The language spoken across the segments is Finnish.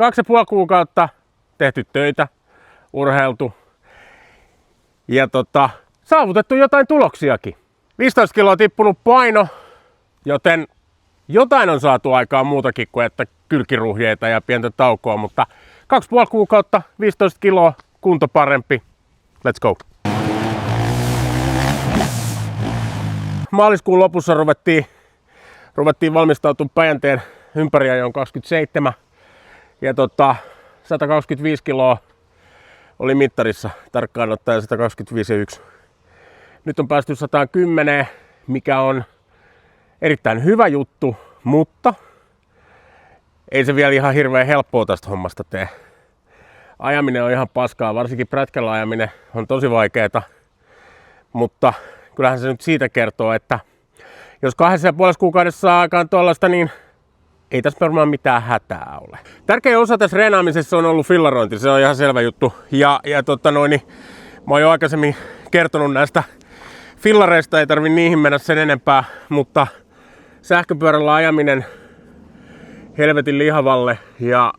2,5 kuukautta tehty töitä, urheiltu ja saavutettu jotain tuloksiakin. 15 kiloa tippunut paino, joten jotain on saatu aikaan muutakin kuin että kylkiruhjeita ja pientä taukoa, mutta 2,5 kuukautta, 15 kiloa, kunto parempi. Let's go! Maaliskuun lopussa ruvettiin valmistautumaan Päijänteen ympäriajoon 27 ja 125 kiloa oli mittarissa, tarkkaan ottaen 125,1. Nyt on päästy 110, mikä on erittäin hyvä juttu, mutta ei se vielä ihan hirveän helppoa tästä hommasta tee. Ajaminen on ihan paskaa, varsinkin prätkällä ajaminen on tosi vaikeeta, mutta kyllähän se nyt siitä kertoo, että jos 2,5 kuukaudessa saa aikaan tuollaista, niin ei tässä varmaan mitään hätää ole. Tärkeä osa tässä treenaamisessa on ollut fillarointi, se on ihan selvä juttu. Mä oon jo aikaisemmin kertonut näistä fillareista, ei tarvi niihin mennä sen enempää, mutta sähköpyörällä ajaminen helvetin lihavalle ja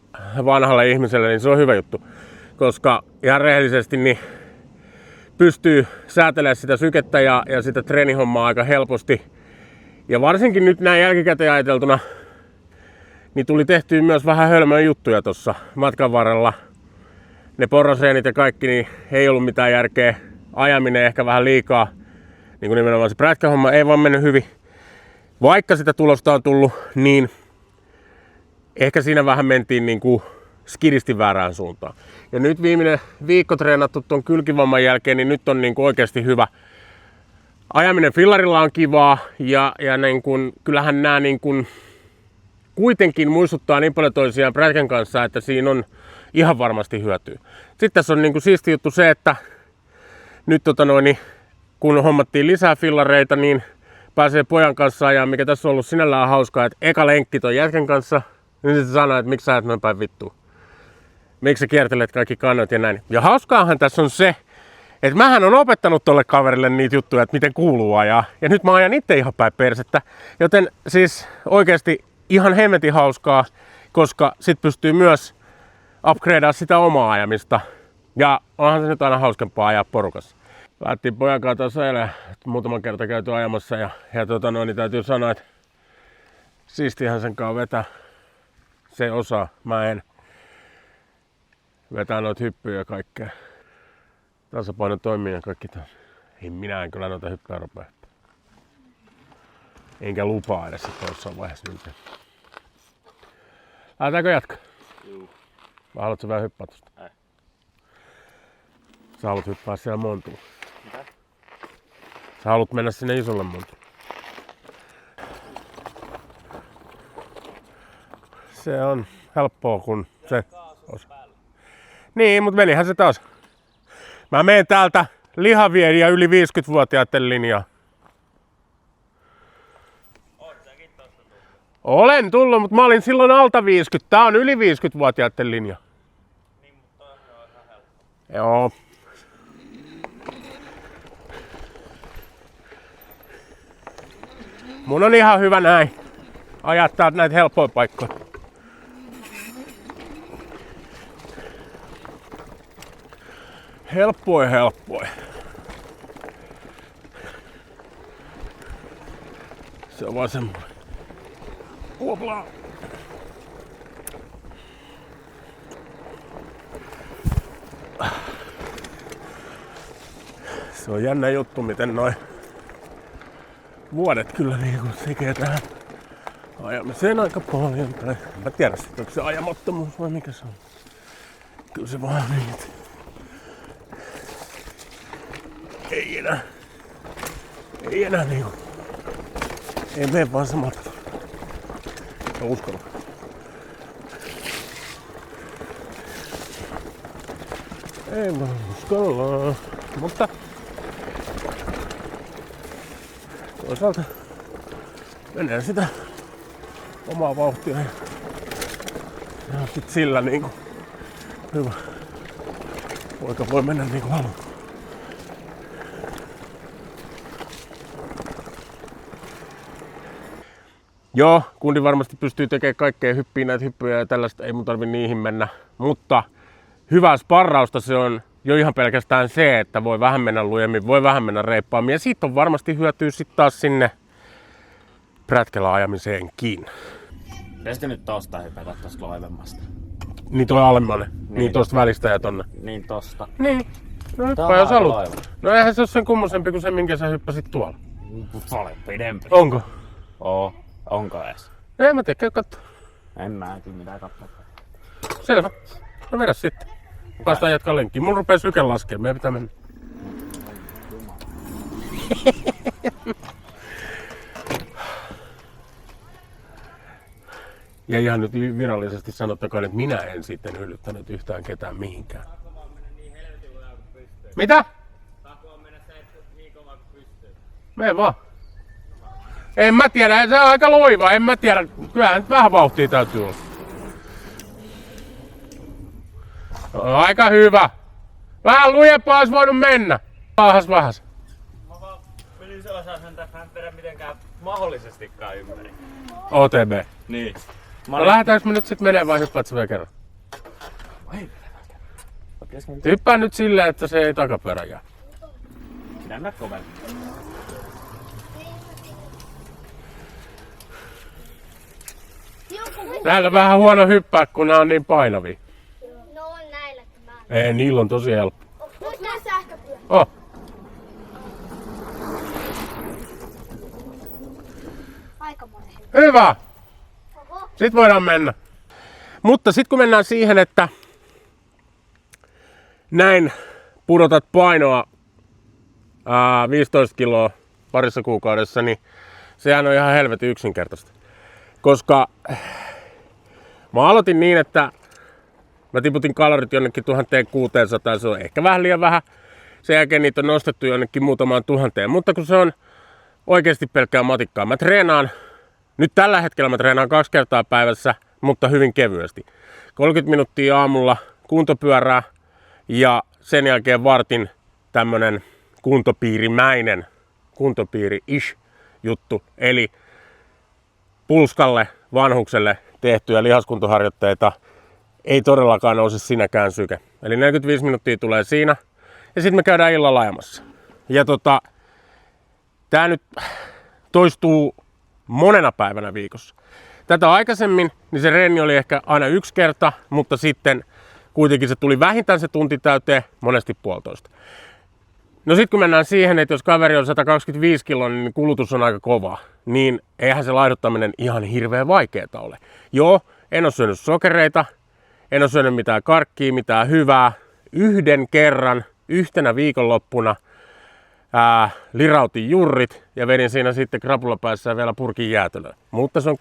vanhalle ihmiselle, niin se on hyvä juttu. Koska ihan rehellisesti niin pystyy säätelemään sitä sykettä ja sitä treenihommaa aika helposti. Ja varsinkin nyt näin jälkikäteen ajateltuna, niin tuli tehtyä myös vähän hölmöä juttuja tuossa matkan varrella. Ne porrasreenit ja kaikki, niin ei ollut mitään järkeä. Ajaminen ehkä vähän liikaa, niin kuin nimenomaan se prätkähomma ei vaan mennyt hyvin. Vaikka sitä tulosta on tullut, niin ehkä siinä vähän mentiin niin kuin skidisti väärään suuntaan. Ja nyt viimeinen viikko treenattu tuon kylkivamman jälkeen, niin nyt on niin kuin oikeasti hyvä. Ajaminen fillarilla on kivaa ja niin kuin, kyllähän nämä niin kuin kuitenkin muistuttaa niin paljon toisiaan prätkän kanssa, että siinä on ihan varmasti hyötyä. Sitten tässä on niin kuin siisti juttu se, että nyt kun hommattiin lisää fillareita, niin pääsee pojan kanssa ajaa, mikä tässä on ollut sinällään hauskaa, että eka lenkki ton jätkän kanssa, niin se sanoo, että miksi sä et noin päin vittuun. Miksi sä kiertelet kaikki kannat ja näin. Ja hauskaahan tässä on se, että mähän on opettanut tolle kaverille niitä juttuja, että miten kuuluu ajaa. Ja nyt mä ajan itse ihan päin persettä. Joten siis oikeasti ihan hemmetin hauskaa, koska sit pystyy myös upgradeaa sitä omaa ajamista. Ja onhan se nyt aina hauskempaa ajaa porukassa. Lähtiin pojan kanssa tuossa eilen, muutaman kertaa käyty ajamassa ja niin täytyy sanoa, että siistihän sen kanssa vetää. Se osaa, mä en. Vetää noita hyppyjä ja kaikkea. Tasapaino toimii ja kaikki taas. Ei minä en kyllä noita hyppyjä rupea. Enkä lupaa edes sitten jossain vaiheessa nyt. Lähdetäänkö jatkaa? Juu. Vai haluatko vähän hyppää tosta? Ei. Sä haluat hyppää siellä montuun. Mitä? Sä haluat mennä sinne isolle montuun. Se on helppoa kun se osa. Niin, mutta menihän se taas. Mä menen täältä lihavien ja yli 50-vuotiaiden linjaa. Oot säkin tosta tullut? Olen tullut, mutta mä olin silloin alta 50. Tää on yli 50-vuotiaiden linja. Niin, mutta toi on ihan helppo. Joo. Mun on ihan hyvä näin. Ajaa täältä näitä helppoja paikkoja. Helppoi. Se on vaan semmoinen. Uoplaa. Se on jännä juttu, miten noin vuodet kyllä niinku tekee tähän ajamiseen aika paljon. Tai en mä tiedä sit, onko se ajamattomuus vai mikä se on. Kyllä se vaan niin. Ei enää niinku. Ei mene vaan samalta. Mä uskon. Ei mä uskalla. Mutta toisaalta menee sitä omaa vauhtia ja sit sillä niinku hyvä. Poika voi mennä niinku haluaa. Joo, kundi varmasti pystyy tekemään kaikkea, hyppiä näitä hyppyjä ja tällaista, ei mun tarvi niihin mennä. Mutta hyvää sparrausta se on jo ihan pelkästään se, että voi vähän mennä lujemmin, voi vähän mennä reippaammin. Ja siitä on varmasti hyötyä sitten taas sinne prätkällä ajamiseenkin. Pitäisikö nyt tosta hypätä tosta loivemmasta? Niin toi alemmanen. Niin tosta välistä ja tonne. Niin tosta. Niin. No hyppää jos haluat. No eihän se ole sen kummosempi kuin se, minkä sä hyppäsit tuolla. Paljon pidempi. Onko? Onko edes? No en mä tiedä, käy kattoo. En mä tiedä mitä katsoa. Selvä. No vedä sitten. Päästään jatkaa lenkkiin. Mulla rupee syke laskea, meidän pitää mennä. Ja ihan nyt virallisesti sanottakoon, että minä en sitten yllyttänyt yhtään ketään mihinkään. Mitä? Mene vaan. En mä tiedä, se on aika loiva, en mä tiedä. Kyllähän nyt vähän vauhtia täytyy olla. Aika hyvä. Vähän lujempaa olisi voinut mennä. Vähäs. Mä vaan menin sellaisen tässä, en tiedä mitenkään mahdollisestikaan ympäri. OTB. Niin. No lähdetäänkö me nyt sit menee vai hyppäät sä vielä kerran? Hyppää nyt silleen, että se ei takaperä jää. Pidä mennä kovemmin. Näillä on vähän huono hyppää, kun nää on niin painavia. No on näilläkin mä. Ei, niillä on tosi helppo. Onko nää sähköpyörä? Oh. Aika monen. Hyvä! Oho. Sitten voidaan mennä. Mutta sitten kun mennään siihen, että näin pudotat painoa 15 kiloa parissa kuukaudessa, niin sehän on ihan helvetin yksinkertaista. Koska mä aloitin niin, että mä tiputin kalorit jonnekin 1600, se on ehkä vähän liian vähän. Sen jälkeen niitä on nostettu jonnekin muutamaan tuhanteen, mutta kun se on oikeasti pelkkää matikkaa. Mä treenaan, nyt tällä hetkellä mä treenaan 2 kertaa päivässä, mutta hyvin kevyesti. 30 minuuttia aamulla kuntopyörää ja sen jälkeen vartin tämmönen kuntopiirimäinen, kuntopiiri-ish juttu. Eli pulskalle, vanhukselle tehtyjä lihaskuntoharjoitteita ei todellakaan nouse sinäkään syke. Eli 45 minuuttia tulee siinä ja sitten me käydään illalla ajamassa. Ja tää nyt toistuu monena päivänä viikossa. Tätä aikaisemmin niin se reeni oli ehkä aina 1 kerta, mutta sitten kuitenkin se tuli vähintään se tunti täyteen, monesti 1,5. No sit kun mennään siihen, että jos kaveri on 125 kiloa, niin kulutus on aika kova, niin eihän se laiduttaminen ihan hirveän vaikeeta ole. Joo, en ole syönyt sokereita, en ole syönyt mitään karkkia, mitään hyvää. Yhden kerran, yhtenä viikonloppuna lirautin jurrit ja vedin siinä sitten krapulapäässä vielä purkin jäätelöä. Mutta se on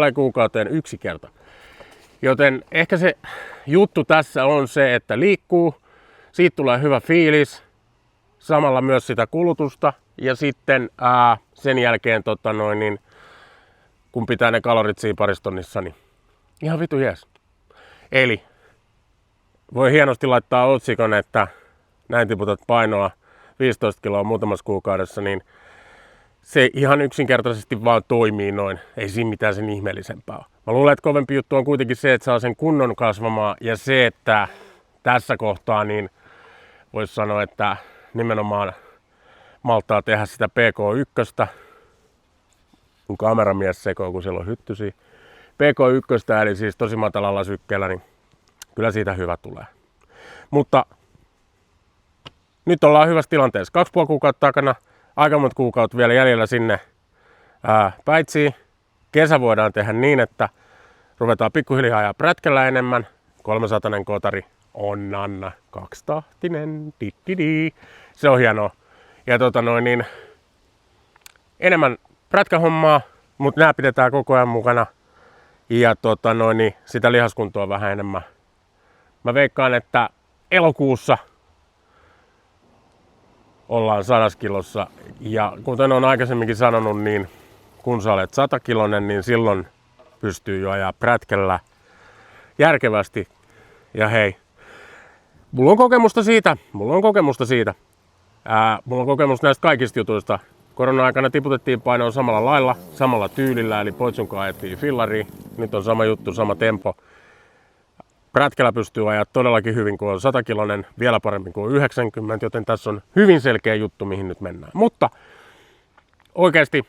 2,5 kuukauteen 1 kerta. Joten ehkä se juttu tässä on se, että liikkuu, siitä tulee hyvä fiilis, samalla myös sitä kulutusta ja sitten sen jälkeen kun pitää ne kalorit siinä paristonnissa, niin ihan vitu jees. Eli voi hienosti laittaa otsikon, että näin tiputat painoa 15 kiloa muutamassa kuukaudessa, niin se ihan yksinkertaisesti vaan toimii noin. Ei siinä mitään sen ihmeellisempää ole. Mä luulen, että kovempi juttu on kuitenkin se, että saa sen kunnon kasvamaan ja se, että tässä kohtaa niin voisi sanoa, että nimenomaan malttaa tehdä sitä PK1, kun kameramies sekoo, kun siellä on hyttysiä. PK1, eli siis tosi matalalla sykkeellä, niin kyllä siitä hyvä tulee. Mutta nyt ollaan hyvässä tilanteessa. 2,5 kuukautta takana, aika monta kuukautta vielä jäljellä sinne päitsiin. Kesä voidaan tehdä niin, että ruvetaan pikkuhiljaa ajaa prätkällä enemmän. 300 kotari on Nanna, 2-tahtinen, se on hienoa. Ja enemmän prätkähommaa, mutta nämä pidetään koko ajan mukana. Ja sitä lihaskuntoa vähän enemmän. Mä veikkaan, että elokuussa ollaan 100 kilossa. Ja kuten olen aikaisemminkin sanonut, niin kun sä olet 100-kilonen, niin silloin pystyy jo ajaa prätkällä järkevästi. Ja hei, mulla on kokemusta siitä. Mulla on kokemus näistä kaikista jutuista, Korona-aikana tiputettiin painoa samalla lailla, samalla tyylillä, eli poitsunkaan ajettiin fillariin. Nyt on sama juttu, sama tempo. Prätkällä pystyy ajaa todellakin hyvin, kun on 100-kilonen, vielä paremmin kuin 90, joten tässä on hyvin selkeä juttu, mihin nyt mennään. Mutta oikeasti,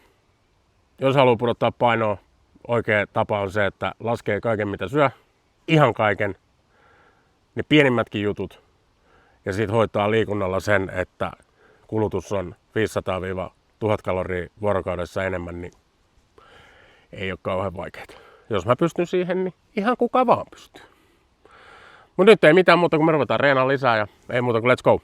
jos haluaa pudottaa painoa, oikea tapa on se, että laskee kaiken mitä syö, ihan kaiken, ne pienimmätkin jutut, ja sitten hoitaa liikunnalla sen, että kulutus on 500-1000 kaloria vuorokaudessa enemmän, niin ei ole kauhean vaikeaa. Jos mä pystyn siihen, niin ihan kuka vaan pystyy. Mutta nyt ei mitään muuta kuin me ruvetaan reenaamaan lisää ja ei muuta kuin let's go!